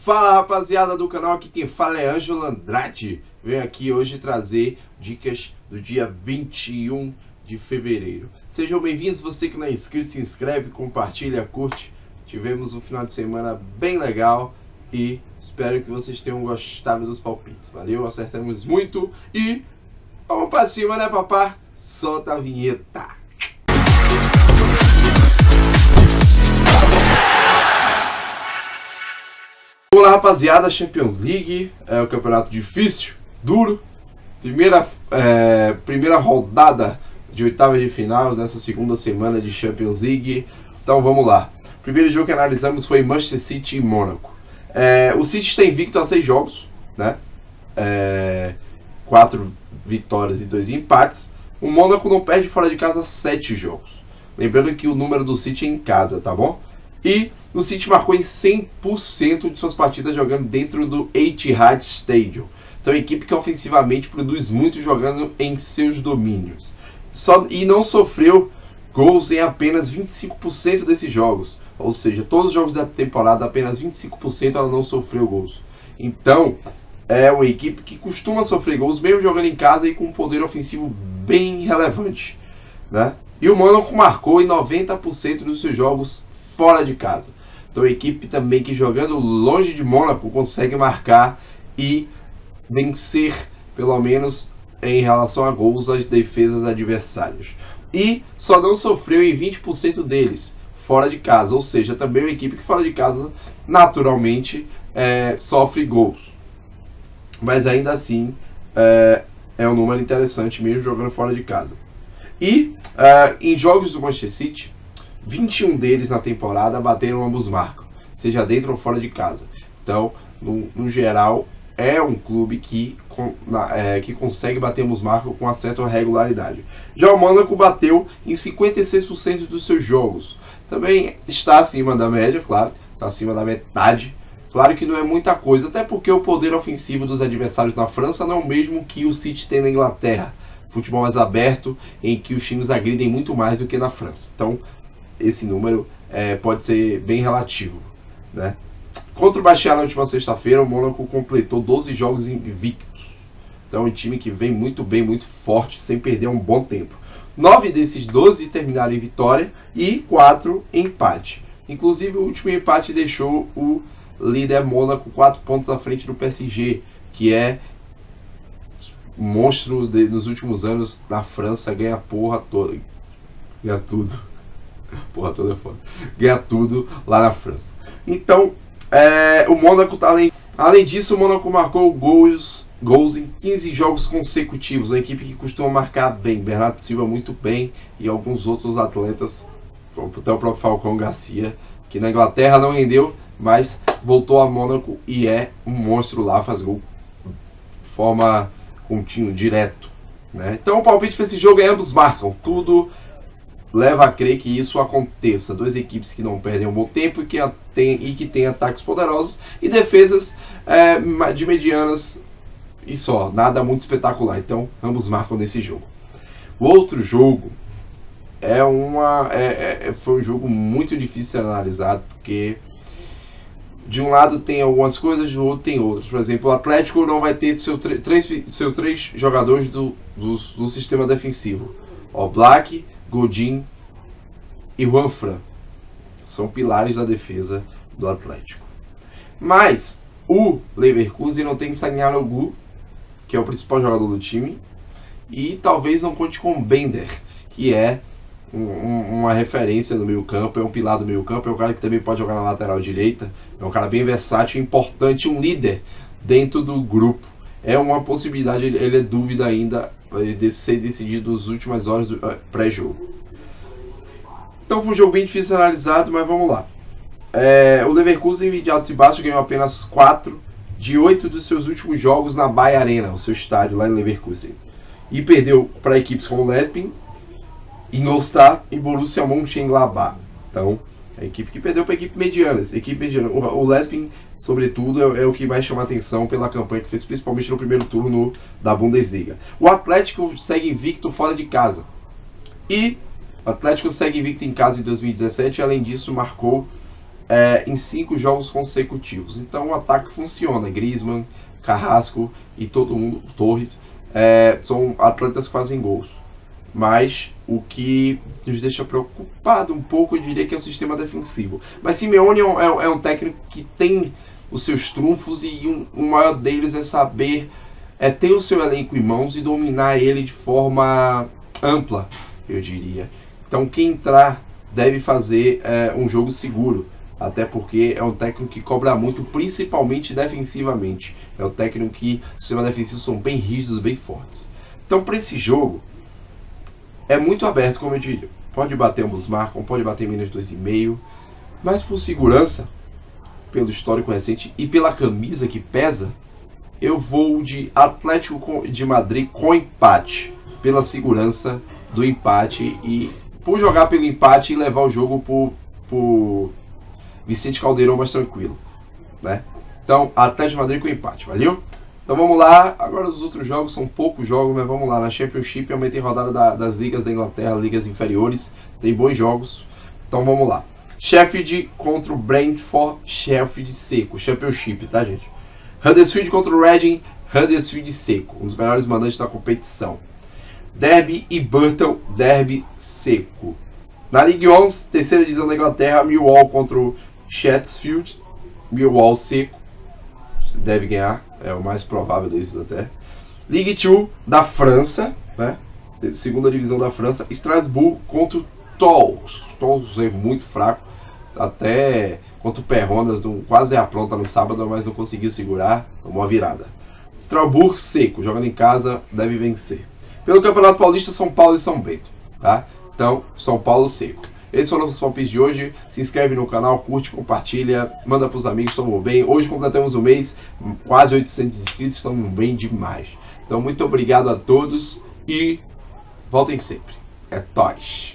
Fala, rapaziada do canal, aqui quem fala é Ângelo Andrade. Venho aqui hoje trazer dicas do dia 21 de fevereiro. Sejam bem-vindos, você que não é inscrito, se inscreve, compartilha, curte. Tivemos um final de semana bem legal e espero que vocês tenham gostado dos palpites. Valeu, acertamos muito e vamos pra cima, né, papá? Solta a vinheta. Olá, rapaziada, Champions League é o campeonato difícil, duro. Primeira rodada de oitava de final nessa segunda semana de Champions League. Então vamos lá. O primeiro jogo que analisamos foi Manchester City e Mônaco. O City está invicto a 6 jogos, né? 4 vitórias e 2 empates. O Mônaco não perde fora de casa 7 jogos. Lembrando que o número do City é em casa, tá bom? E o City marcou em 100% de suas partidas jogando dentro do Etihad Stadium. Então, é uma equipe que ofensivamente produz muito jogando em seus domínios. E não sofreu gols em apenas 25% desses jogos. Ou seja, todos os jogos da temporada, apenas 25% ela não sofreu gols. Então, é uma equipe que costuma sofrer gols, mesmo jogando em casa e com um poder ofensivo bem relevante, né? E o Mônaco marcou em 90% dos seus jogos fora de casa. Então a equipe também que jogando longe de Mônaco consegue marcar e vencer, pelo menos em relação a gols, as defesas adversárias. E só não sofreu em 20% deles fora de casa. Ou seja, também uma equipe que fora de casa naturalmente sofre gols. Mas ainda assim é um número interessante mesmo jogando fora de casa. E em jogos do Manchester City, 21 deles na temporada bateram ambos marcas, seja dentro ou fora de casa. Então, no geral, é um clube que consegue bater ambos marcas com uma certa regularidade. Já o Mônaco bateu em 56% dos seus jogos. Também está acima da média, claro, está acima da metade. Claro que não é muita coisa, até porque o poder ofensivo dos adversários na França não é o mesmo que o City tem na Inglaterra. Futebol mais aberto, em que os times agridem muito mais do que na França. Então, esse número pode ser bem relativo, né? Contra o Bastia na última sexta-feira, o Mônaco completou 12 jogos invictos. Então, é um time que vem muito bem, muito forte, sem perder um bom tempo. 9 desses 12 terminaram em vitória e 4 em empate. Inclusive, o último empate deixou o líder Mônaco 4 pontos à frente do PSG, que é monstro nos últimos anos na França, ganha a porra toda. Ganha tudo. Porra toda é foda. Ganha tudo lá na França. Então, o Mônaco tá além disso, o Mônaco marcou gols em 15 jogos consecutivos. Uma equipe que costuma marcar bem. Bernardo Silva muito bem e alguns outros atletas, até o próprio Falcão Garcia, que na Inglaterra não rendeu, mas voltou a Mônaco e é um monstro lá, faz gol de forma contínua, direto, né? Então o palpite para esse jogo é ambos marcam. Tudo leva a crer que isso aconteça. Duas equipes que não perdem um bom tempo e que têm ataques poderosos e defesas de medianas e só. Nada muito espetacular. Então ambos marcam nesse jogo. O outro jogo foi um jogo muito difícil de ser analisado, porque de um lado tem algumas coisas, do outro tem outras. Por exemplo, o Atlético não vai ter seus três jogadores do sistema defensivo. Oblak, Godin e Juanfran são pilares da defesa do Atlético. Mas o Leverkusen não tem Zaniolo, que é o principal jogador do time, e talvez não conte com Bender, que é uma referência no meio campo, é um pilar do meio campo, é um cara que também pode jogar na lateral direita, é um cara bem versátil, importante, um líder dentro do grupo. É uma possibilidade, ele é dúvida ainda de ser decidido nas últimas horas do pré-jogo. Então foi um jogo bem difícil de analisar, mas vamos lá. O Leverkusen de altos e baixos ganhou apenas 4 de 8 dos seus últimos jogos na Bayer Arena, o seu estádio lá em Leverkusen. E perdeu para equipes como Leipzig, Ingolstadt e Borussia Mönchengladbach. Então, a equipe que perdeu para equipe mediana. O Leipzig, sobretudo, é o que vai chamar atenção pela campanha que fez, principalmente no primeiro turno da Bundesliga. O Atlético segue invicto fora de casa. E o Atlético segue invicto em casa em 2017 e, além disso, marcou em 5 jogos consecutivos. Então o ataque funciona. Griezmann, Carrasco e todo mundo, Torres, são atletas que fazem gols. Mas o que nos deixa preocupado um pouco, eu diria que é o sistema defensivo. Mas Simeone é um técnico que tem os seus trunfos e o maior deles é saber ter o seu elenco em mãos e dominar ele de forma ampla, eu diria. Então quem entrar deve fazer um jogo seguro, até porque é um técnico que cobra muito, principalmente defensivamente. É um técnico que os sistemas defensivos são bem rígidos, bem fortes. Então para esse jogo é muito aberto, como eu diria. Pode bater, ambos marcam, pode bater menos 2,5, mas por segurança, pelo histórico recente e pela camisa que pesa, eu vou de Atlético de Madrid com empate, pela segurança do empate e por jogar pelo empate e levar o jogo por Vicente Caldeirão mais tranquilo, né? Então, Atlético de Madrid com empate, valeu? Então vamos lá, agora os outros jogos são poucos jogos, mas vamos lá, na Championship aumenta em rodada das ligas da Inglaterra, ligas inferiores, tem bons jogos, então vamos lá. Sheffield contra o Brentford, Sheffield seco, Championship, tá gente? Huddersfield contra o Reading, Huddersfield seco, um dos melhores mandantes da competição. Derby e Burton, Derby seco. Na Ligue 11, terceira divisão da Inglaterra, Millwall contra o Sheffield, Millwall seco, deve ganhar, é o mais provável desses até. Ligue 2 da França, né? Segunda divisão da França, Strasbourg contra o Toulouse. Toulouse é muito fraco, até contra o Perronas, quase apronta no sábado, mas não conseguiu segurar, tomou a virada. Strasbourg seco, jogando em casa, deve vencer. Pelo Campeonato Paulista, São Paulo e São Bento, tá? Então, São Paulo seco. Esses foram os palpites de hoje. Se inscreve no canal, curte, compartilha, manda pros amigos, estamos bem. Hoje completamos o mês, quase 800 inscritos, estamos bem demais. Então, muito obrigado a todos e voltem sempre. É nóis!